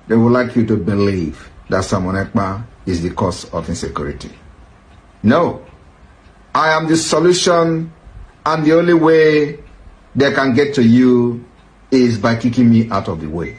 they would like you to believe that Simon Ekpa is the cause of insecurity. No. I am the solution, and the only way they can get to you is by kicking me out of the way.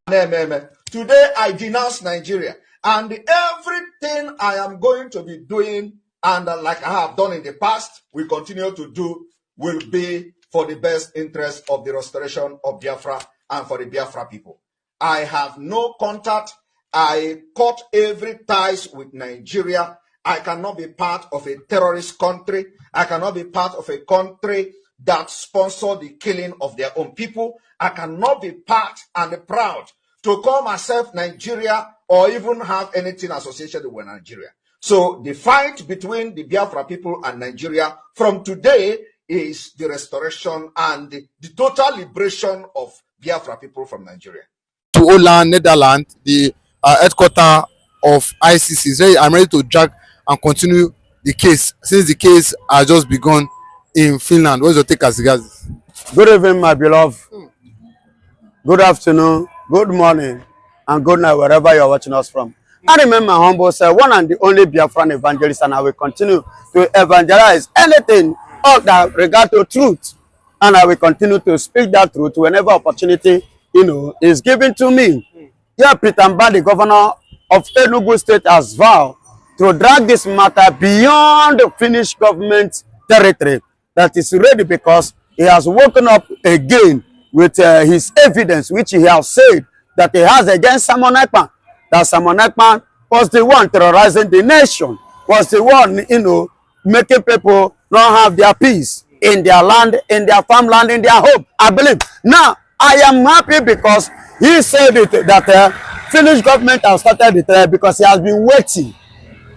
Today I denounce Nigeria, and everything I am going to be doing, and like I have done in the past, we continue to do, will be for the best interest of the restoration of Biafra and for the Biafra people. I have no contact. I cut every ties with Nigeria. I cannot be part of a terrorist country. I cannot be part of a country that sponsor the killing of their own people. I cannot be part and proud to call myself Nigeria or even have anything associated with Nigeria. So the fight between the Biafra people and Nigeria from today is the restoration and the total liberation of Biafra people from Nigeria. To Holland, Netherlands, the headquarters of ICC. I'm ready to drag and continue the case since the case has just begun in Finland. What is your take as regards? Good evening, my beloved. Good afternoon, good morning, and good night wherever you're watching us from. I remember my humble self, one and the only Biafran evangelist, and I will continue to evangelize anything of that regard to truth. And I will continue to speak that truth whenever opportunity, is given to me. Yeah, Peter Mbah, the governor of Enugu State, has vowed to drag this matter beyond the Finnish government territory. That is ready because he has woken up again with his evidence, which he has said that he has against Simon Ekpa. That Simon Ekpa was the one terrorizing the nation, was the one, making people not have their peace in their land, in their farmland, in their home. I believe. Now, I am happy because he said it that Finnish government has started the trial because he has been waiting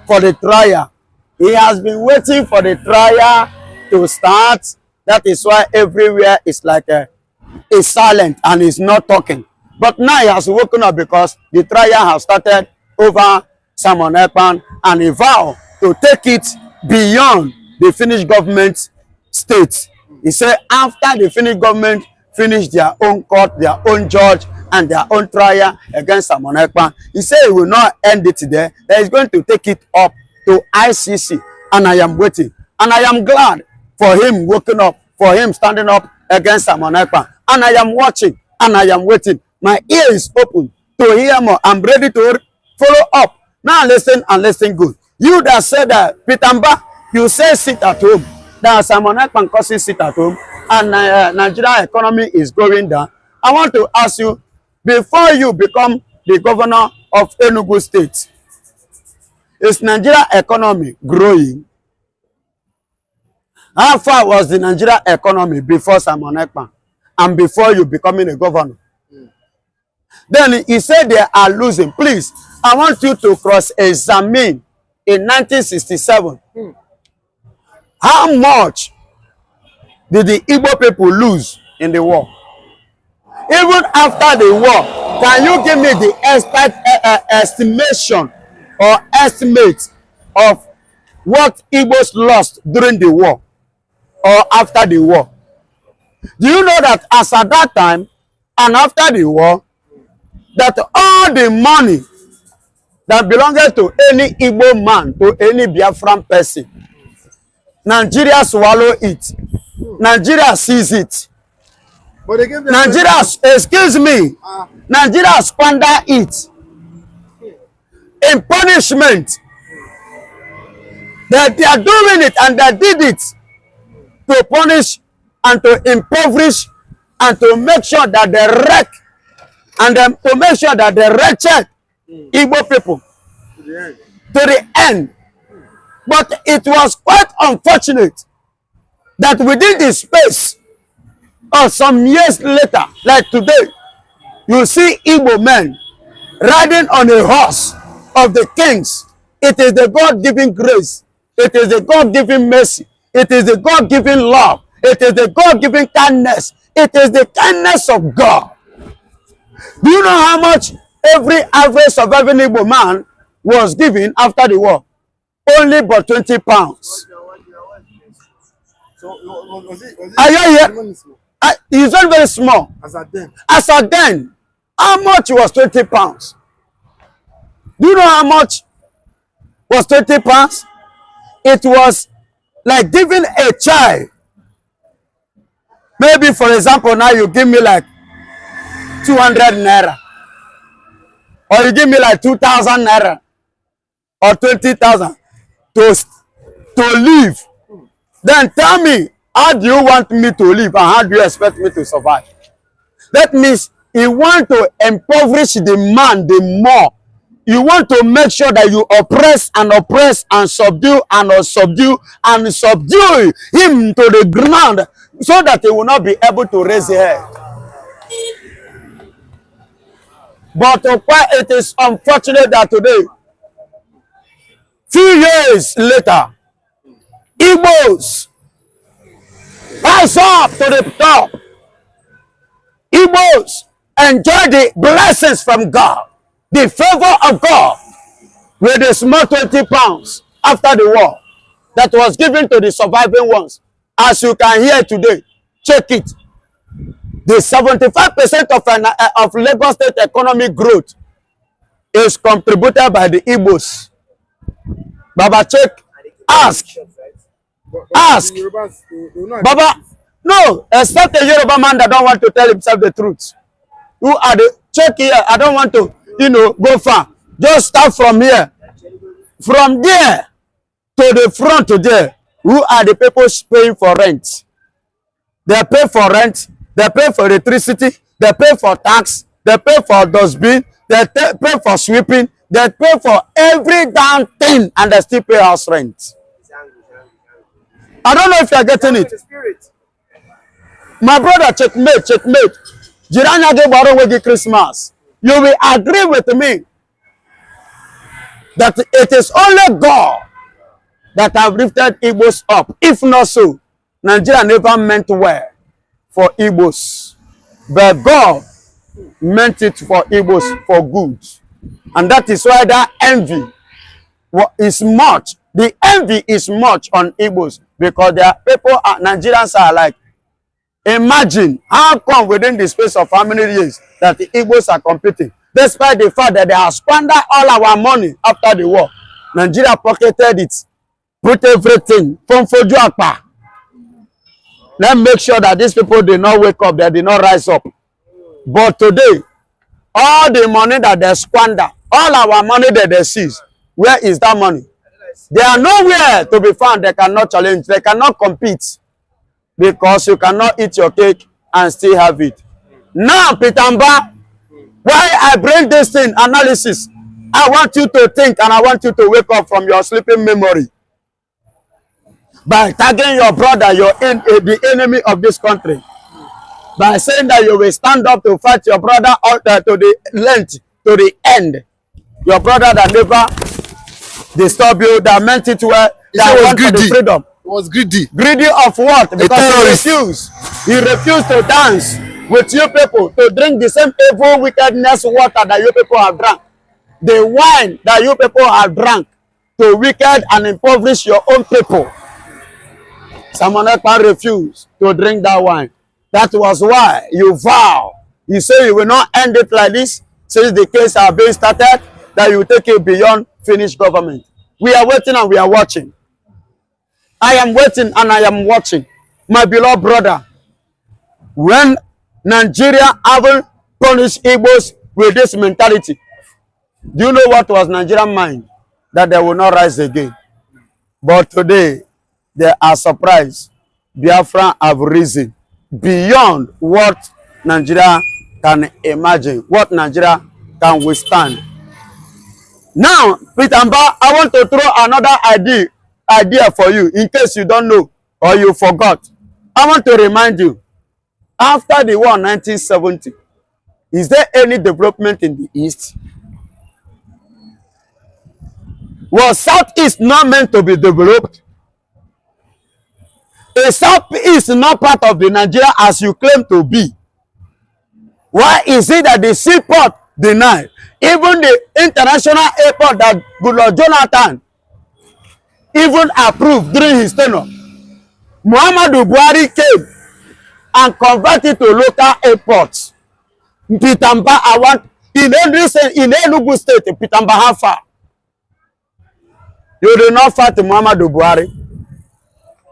for the trial. He has been waiting for the trial to start. That is why everywhere is like is silent and is not talking. But now he has woken up because the trial has started over Simon Ekpa, and he vowed to take it beyond the Finnish government state. He said after the Finnish government finish their own court, their own judge, and their own trial against Simon Ekpa, he said he will not end it there. That he's going to take it up to ICC, and I am waiting. And I am glad for him waking up, for him standing up against Simon Ekpa. And I am watching, and I am waiting. My ear is open to hear more. I'm ready to follow up. Now listen and listen good. You that said that, Peter Mbah, you say sit at home. That Simon Ekpa causes sit at home, and Nigeria economy is going down. I want to ask you, before you become the governor of Enugu State, is Nigeria economy growing? How far was the Nigeria economy before Simon Ekpa and before you becoming a governor? Then he said they are losing. Please, I want you to cross-examine in 1967. How much did the Igbo people lose in the war? Even after the war, can you give me the estimation or estimate of what Igbos lost during the war or after the war? Do you know that as at that time and after the war, that all the money that belonged to any Igbo man, to any Biafran person, Nigeria swallow it. Nigeria sees it. Nigeria, excuse me, Nigeria squander it. In punishment, that they are doing it and they did it to punish and to impoverish and to make sure that they wreck and to make sure that they wretched Igbo people to the end. But it was quite unfortunate that within the space of some years later, like today, you see Igbo men riding on a horse of the kings. It is the God-given grace. It is the God-given mercy. It is the God-given love. It is the God-given kindness. It is the kindness of God. Do you know how much every average surviving Igbo man was given after the war? Only but 20 pounds. So was it are you here? It's not very small. As at then. As at then. How much was 20 pounds? Do you know how much was 20 pounds? It was like giving a child. Maybe, for example, now you give me like 200 naira. Or you give me like 2,000 naira. Or 20,000 to live. Then tell me, how do you want me to live and how do you expect me to survive? That means you want to impoverish the man the more. You want to make sure that you oppress and subdue and subdue and subdue him to the ground so that he will not be able to raise his head. But it is unfortunate that today, few years later, Igbos rise up to the top. Igbos enjoy the blessings from God, the favor of God, with a small 20 pounds after the war that was given to the surviving ones. As you can hear today, check it. The 75% of Lagos State economic growth is contributed by the Igbos. Baba, check, ask. Ask. Baba, no, except a Yoruba man that don't want to tell himself the truth. Who are the, check here, I don't want to, go far. Just start from here. From there to the front to there, who are the people paying for rent? They pay for rent, they pay for electricity, they pay for tax, they pay for dustbin, they pay for sweeping, they pay for every damn thing, and they still pay house rent. I don't know if you are getting it. My brother, checkmate. Jiranya gave Baron Christmas. You will agree with me that it is only God that have lifted Igbos up. If not so, Nigeria never meant well for Igbos. But God meant it for Igbos for good. And that is why that envy is much. The envy is much on Igbos because their people, Nigerians are like, imagine how come within the space of how many years that the Igbos are competing, despite the fact that they have squandered all our money after the war. Nigeria pocketed it, put everything from Ekpa. Let's make sure that these people did not wake up, they did not rise up. But today, all the money that they squander, all our money that they seize, where is that money? They are nowhere to be found. They cannot challenge, they cannot compete. Because you cannot eat your cake and still have it. Now, Mbah, why I bring this thing, analysis, I want you to think and I want you to wake up from your sleeping memory. By tagging your brother, the enemy of this country. By saying that you will stand up to fight your brother out to the length, to the end. Your brother that never disturbed you, that meant it well, that wanted the freedom. Was greedy. Greedy of what? Because he refused to dance with you people, to drink the same evil wickedness water that you people have drunk. The wine that you people have drunk to wicked and impoverish your own people. Someone else refused to drink that wine. That was why you vow. You say you will not end it like this, since the case are being started, that you take it beyond finished government. We are waiting and we are watching. I am waiting and I am watching. My beloved brother, when Nigeria haven't punished Igbos with this mentality, do you know what was Nigerian mind? That they will not rise again. But today, they are surprised. Biafra have risen beyond what Nigeria can imagine, what Nigeria can withstand. Now, Mbah, I want to throw another idea for you in case you don't know or you forgot. I want to remind you, after the war in 1970, is there any development in the East? Was Southeast not meant to be developed? The Southeast is not part of the Nigeria as you claim to be. Why is it that the seaport denied? Even the international airport that Goodluck Jonathan even approved during his tenure, Muhammadu Buhari came and converted to local airports. Peter Mbah, I want in Enugu State, Peter Mbah, how far? You do not fight Muhammadu Buhari,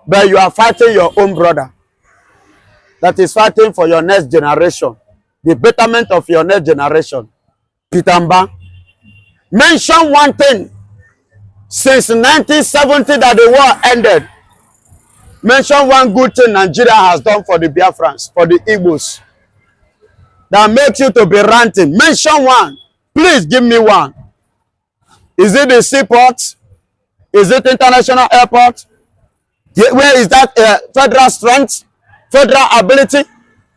but you are fighting your own brother. That is fighting for your next generation, the betterment of your next generation. Peter Mbah, mention one thing since 1970 that the war ended. Mention one good thing Nigeria has done for the Biafrans, for the Igbos, that makes you to be ranting. Mention one. Please give me one. Is it the seaport? Is it international airport? Where is that federal strength, federal ability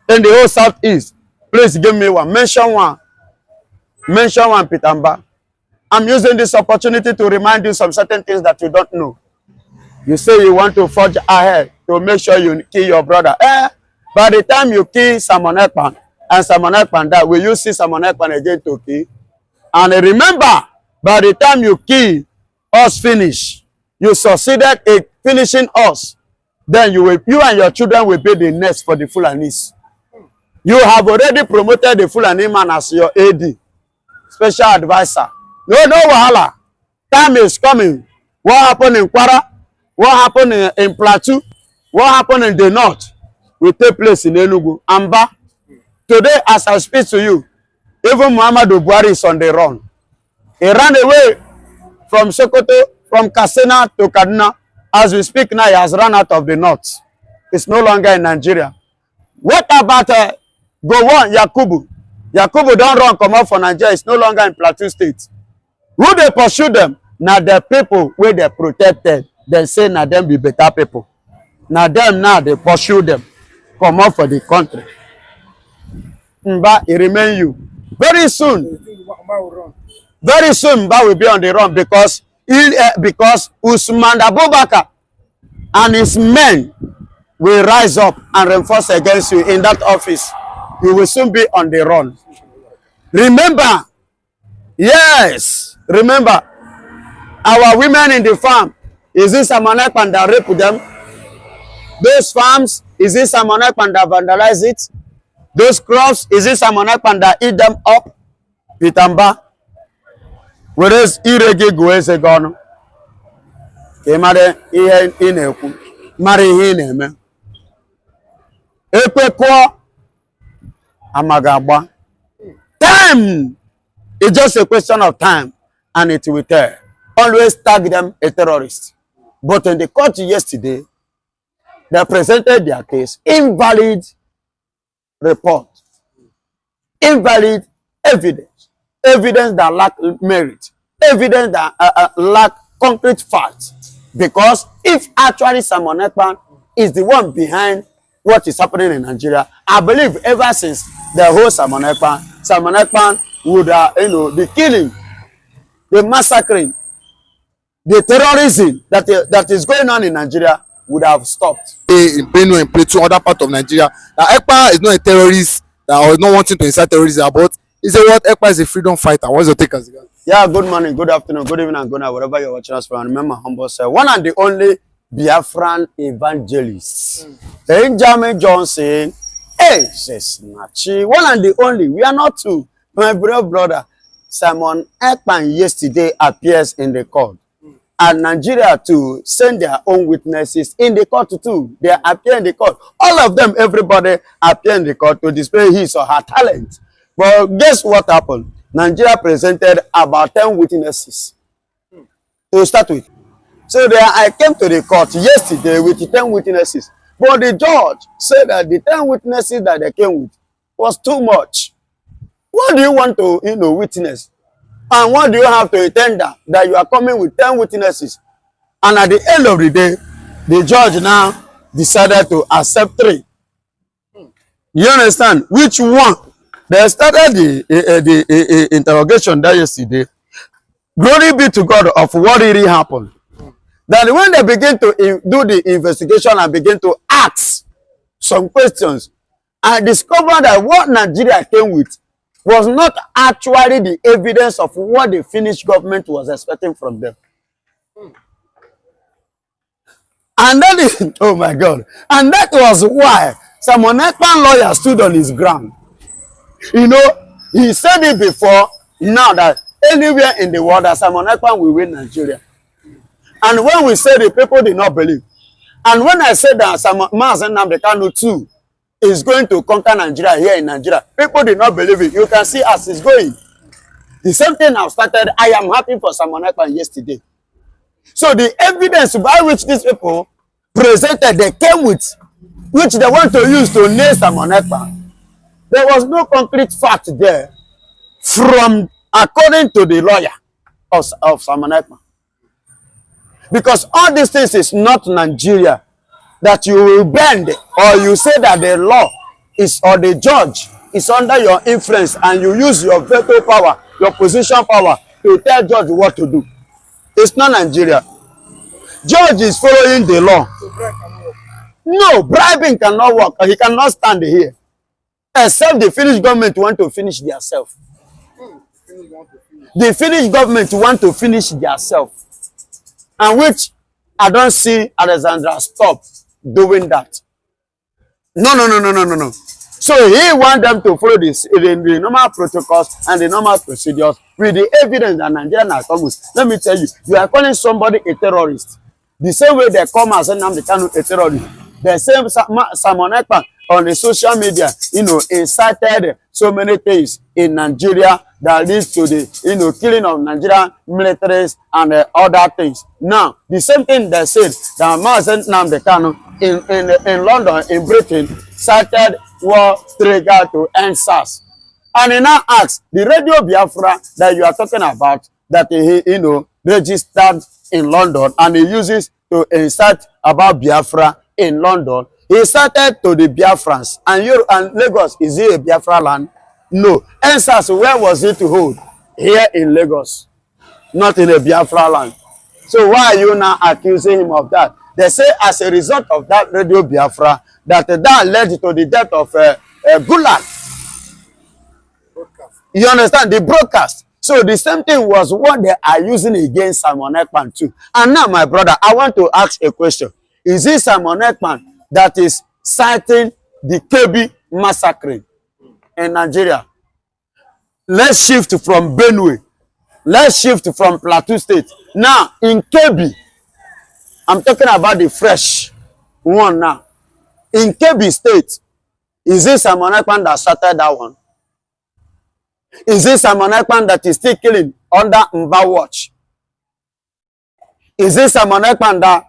in the whole southeast? Please give me one. Mention one. Mention one, Peter Mbah. I'm using this opportunity to remind you some certain things that you don't know. You say you want to forge ahead to make sure you kill your brother. By the time you kill Simon Ekpa and Simon Ekpa die, will you see Simon Ekpa again to kill? And remember, by the time you kill us finish, you succeeded in finishing us, then you and your children will be the next for the Fulanis. You have already promoted the Fulani man as your AD, special advisor. No wahala. Time is coming. What happened in Kwara? What happened in Plateau? What happened in the north will take place in Enugu. Mbah, today as I speak to you, even Muhammadu Buhari is on the run. He ran away from Sokoto, from Katsina to Kaduna. As we speak now, he has run out of the north. It's no longer in Nigeria. What about Gowon Yakubu? Yakubu don't run come out for Nigeria. It's no longer in Plateau State. Who they pursue them? Now the people where they protected. They say now them be better people. Now them now they pursue them. Come out for the country. Mbah, it remain you. Very soon. Very soon Mbah will be on the run because Usman Abubakar and his men will rise up and reinforce against you in that office. You will soon be on the run. Remember, yes, remember, our women in the farm, is this Simon Ekpa that rape them? Those farms, is this Simon Ekpa that vandalize it? Those crops, is this Simon Ekpa that eat them up? Peter Mbah, whereas irege goese gone. Kemare ihe ineku, mari ihe ineme. Ekpa Amagaba. Time is just a question of time, and it will tell. Always tag them a terrorist. But in the court yesterday, they presented their case. Invalid report. Invalid evidence. Evidence that lack merit. Evidence that lack concrete facts. Because if actually Simon Ekpa is the one behind what is happening in Nigeria, I believe ever since the whole Simon Ekpa would the killing, the massacring, the terrorism that is going on in Nigeria would have stopped. In Benue and Plateau, other part of Nigeria, that Ekpa is not a terrorist or not wanting to incite terrorism, but is a what Ekpa is a freedom fighter. What's your take as well? Yeah, good morning, good afternoon, good evening, and good night, wherever you're watching us from. Remember, humble self, one and the only Biafran evangelist. Benjamin Johnson, hey, says Nachi, one and the only. We are not two. My brother, Simon Ekpa yesterday appears in the court. And Nigeria to send their own witnesses in the court too. They appear in the court. All of them, everybody appear in the court to display his or her talent. But guess what happened? Nigeria presented about 10 witnesses to start with. So I came to the court yesterday with 10 witnesses. But the judge said that the 10 witnesses that they came with was too much. What do you want to witness? And what do you have to tender that you are coming with 10 witnesses? And at the end of the day, the judge now decided to accept 3. You understand? Which one? They started the interrogation there yesterday. Glory be to God of what really happened. Then when they begin to do the investigation and begin to ask some questions, I discovered that what Nigeria came with was not actually the evidence of what the Finnish government was expecting from them. And that is, oh my God. And that was why Simon Ekpa lawyer stood on his ground. You know, he said it before, now that anywhere in the world that Simon Ekpa will win Nigeria. And when we said it, people did not believe. And when I said that Mazen Nnamdi Kanu too is going to conquer Nigeria here in Nigeria, people did not believe it. You can see as it's going. The same thing now started. I am happy for Simon Ekpa yesterday. So the evidence by which these people presented, they came with, which they want to use to nail Simon Ekpa, there was no concrete fact there from, according to the lawyer of Simon Ekpa. Because all these things is not Nigeria that you will bend, or you say that the law is, or the judge is under your influence and you use your veto power, your position power to tell judge what to do. It's not Nigeria. Judge is following the law. No, bribing cannot work. He cannot stand here. Except the Finnish government want to finish themselves. The Finnish government want to finish themselves. And which I don't see Alexandra stop doing that. No. So he want them to follow this the normal protocols and the normal procedures with the evidence that Nigerian are coming. Let me tell you, you are calling somebody a terrorist. The same way they come and say Nnamdi Kanu a terrorist. The same Simon Ekpa on the social media, you know, incited so many things in Nigeria that leads to the, killing of Nigerian militaries and other things. Now, the same thing they said that Mazen Nnamdi Kanu in London, in Britain, started war trigger to end SARS. And he now asks, the Radio Biafra that you are talking about, that he, registered in London, and he uses to incite about Biafra in London, he started to the Biafrans. And Lagos, is it a Biafra land? No. NSAS, where was it to hold? Here in Lagos, not in a Biafra land. So why are you now accusing him of that? They say as a result of that Radio Biafra, that led to the death of Gulag. You understand? The broadcast. So the same thing was what they are using against Simon Ekpa too. And now, my brother, I want to ask a question. Is it Simon Ekpa that is citing the Kebbi massacre in Nigeria? Let's shift from Benue. Let's shift from Plateau State. Now, in Kebbi, I'm talking about the fresh one now. In Kebbi State, is it Simon Ekpa that started that one? Is it Simon Ekpa that is still killing under Mbah watch? Is it Simon Ekpa that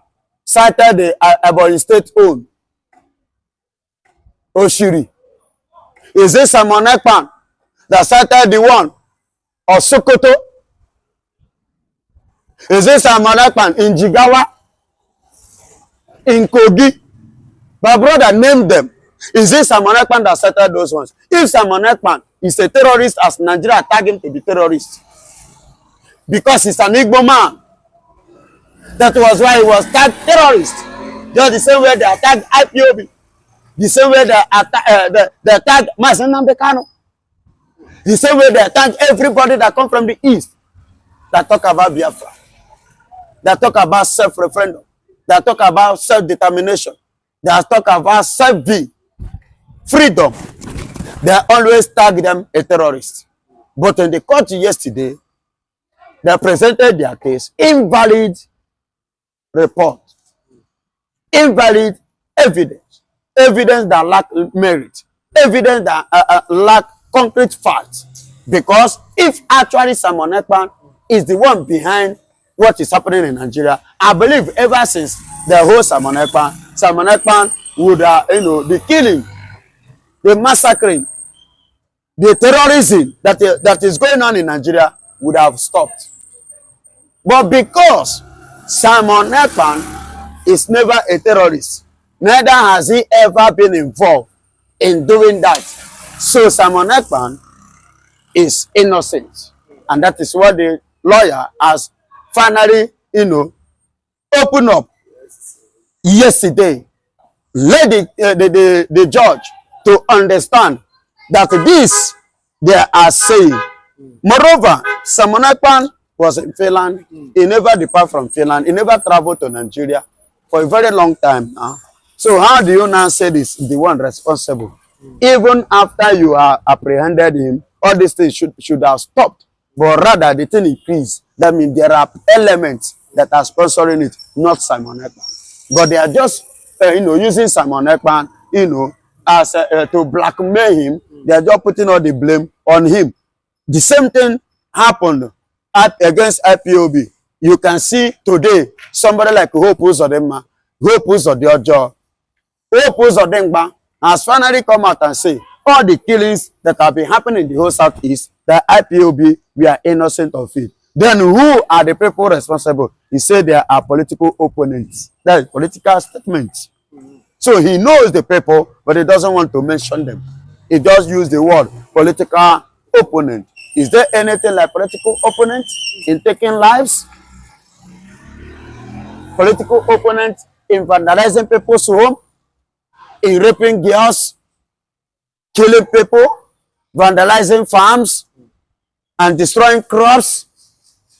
cited the Aĝain State own Oshiri? Is it Simon Ekpa that cited the one of Sokoto? Is it Simon Ekpa in Jigawa? In Kogi? My brother, name them. Is it Simon Ekpa that cited those ones? If Simon Ekpa is a terrorist, as Nigeria tag him to be terrorist, because he's an Igbo man, that was why he was tagged terrorist. Just the same way they attacked IPOB, the same way they attacked Mazen Nnamdi Kanu, the same way they attack everybody that come from the east, that talk about Biafra, that talk about self-referendum, that talk about self-determination, that talk about self-will, freedom. They always tag them a terrorist. But in the court yesterday, they presented their case, invalid report, invalid evidence, evidence that lack merit, evidence that lack concrete facts. Because if actually Simon Ekpa is the one behind what is happening in Nigeria, I believe ever since the whole Simon Ekpa would, the killing, the massacring, the terrorism that is going on in Nigeria would have stopped. But because Simon Ekpa is never a terrorist, neither has he ever been involved in doing that. So Simon Ekpa is innocent. And that is what the lawyer has finally, opened up yesterday. Let the judge to understand that this they are saying. Moreover, Simon Ekpa was in Finland. He never departed from Finland. He never traveled to Nigeria for a very long time now. So how do you now say this is the one responsible Even after you are apprehended him, all these things should have stopped. But rather, the thing increased. That means there are elements that are sponsoring it, not Simon Ekpa. But they are just, using Simon Ekpa, as to blackmail him. They are just putting all the blame on him. The same thing happened against IPOB. You can see today somebody like Hope Uzodinma, Hope Uzodiojo, Hope Uzodinma has finally come out and say all the killings that have been happening in the whole Southeast, that IPOB, we are innocent of it. Then who are the people responsible? He said there are political opponents. That is political statements. So he knows the people, but he doesn't want to mention them. He just used the word political opponent. Is there anything like political opponent in taking lives? Political opponent in vandalizing people's home? In raping girls? Killing people? Vandalizing farms? And destroying crops?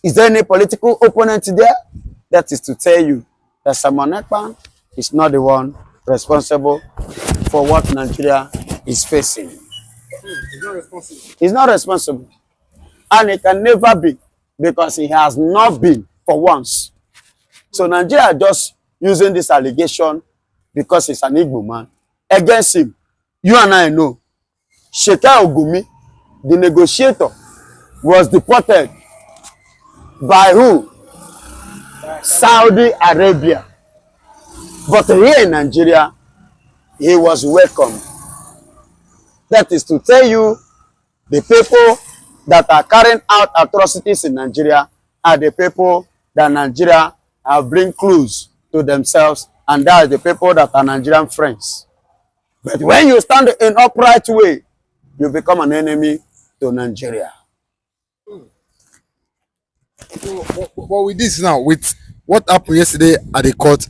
Is there any political opponent there? That is to tell you that Simon Ekpa is not the one responsible for what Nigeria is facing. He's not responsible. He's not responsible. And it can never be, because he has not been for once. So Nigeria just using this allegation because he's an Igbo man against him. You and I know Sheka Ogumi, the negotiator, was deported by who? Saudi Arabia. But here in Nigeria, he was welcomed. That is to tell you, the people that are carrying out atrocities in Nigeria are the people that Nigeria have bring close to themselves, and that is the people that are Nigerian friends. But when you stand in upright way, you become an enemy to Nigeria. So, but with this now, with what happened yesterday at the court,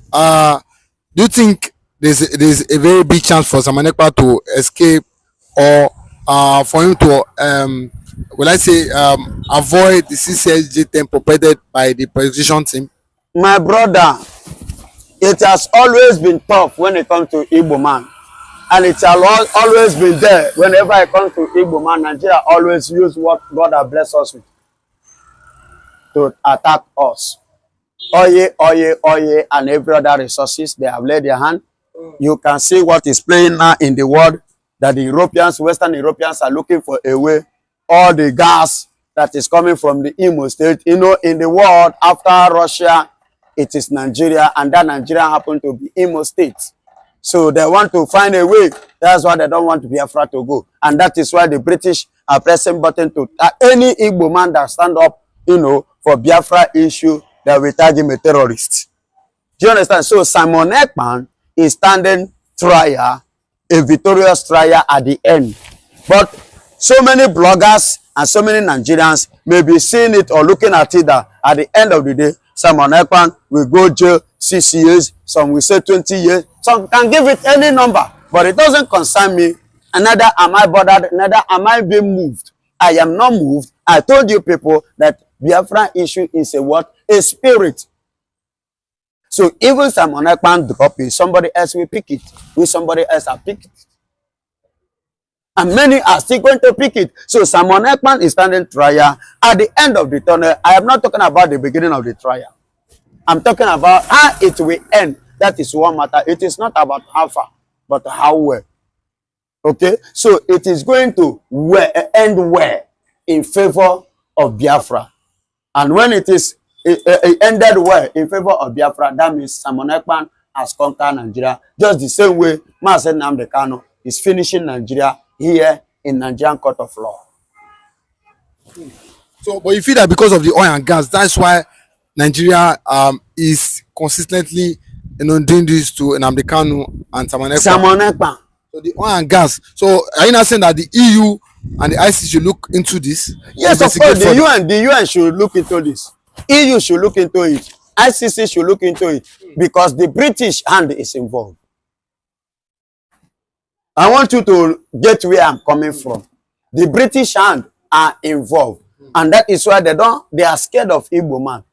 do you think there's a very big chance for Simon Ekpa to escape, or for him to avoid the CCSG term provided by the prosecution team? My brother, it has always been tough when it comes to Igbo man. And it has always been there. Whenever it comes to Igbo man, Nigeria always use what God has blessed us with to attack us. Oye, and every other resources, they have laid their hand. You can see what is playing now in the world, that the Europeans, Western Europeans are looking for a way. All the gas that is coming from the Imo state, in the world, after Russia, it is Nigeria, and that Nigeria happened to be Imo state. So they want to find a way. That's why they don't want Biafra to go. And that is why the British are pressing button to any Igbo man that stand up, for Biafra issue, that will tag him a terrorist. Do you understand? So Simon Ekpa is standing trial, a victorious trial at the end. But so many bloggers and so many Nigerians may be seeing it or looking at it that at the end of the day, Simon Ekpa will go jail 6 years, some will say 20 years, some can give it any number, but it doesn't concern me, and neither am I bothered, neither am I being moved. I am not moved. I told you people that Biafra issue is a what? A spirit. So even Simon Ekpa drop it, somebody else will pick it. Will somebody else have picked it? And many are still going to pick it. So Simon Ekpa is standing trial. At the end of the tunnel, I am not talking about the beginning of the trial. I'm talking about how it will end. That is one matter. It is not about how far, but how well. Okay? So it is going to end well in favor of Biafra. And when it ended well in favor of Biafra, that means Simon Ekpa has conquered Nigeria. Just the same way Mazen Nnamdi Kanu is finishing Nigeria here in Nigerian court of law. So, but you feel that because of the oil and gas, that's why Nigeria is consistently, doing this to Nnamdi Kanu and Simon Ekpa. So the oil and gas. So are you not saying that the EU and the ICC should look into this? Yes, of course. The UN should look into this. EU should look into it. ICC should look into it, because the British hand is involved. I want you to get where I'm coming from. The British hand are involved, and that is why they are scared of Igbo man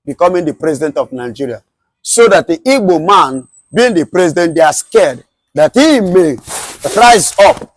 becoming the president of Nigeria. So that the Igbo man being the president, they are scared that he may rise up.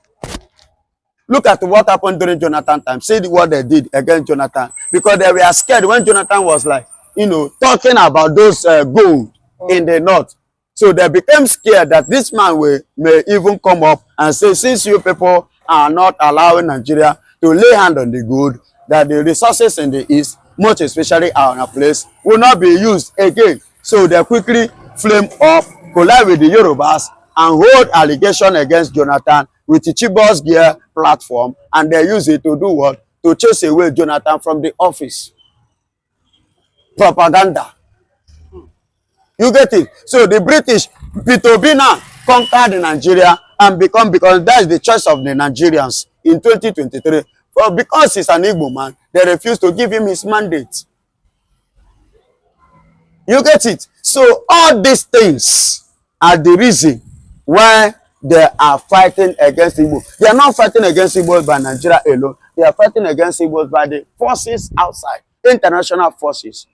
Look at what happened during Jonathan time. See what they did against Jonathan. Because they were scared when Jonathan was like, you know, talking about those gold in the north. So they became scared that this man may even come up and say, since you people are not allowing Nigeria to lay hand on the gold, that the resources in the east, much especially our place, will not be used again. So they quickly flame up, collide with the Yorubas, and hold allegation against Jonathan with the Chibos Gear platform, and they use it to do what? To chase away Jonathan from the office. Propaganda. You get it? So the British, Peter Obi now conquered Nigeria and because that's the choice of the Nigerians in 2023. But because he's an Igbo man, they refused to give him his mandate. You get it? So all these things are the reason why they are fighting against Igbo. They are not fighting against Igbo by Nigeria alone. They are fighting against Igbo by the forces outside, international forces.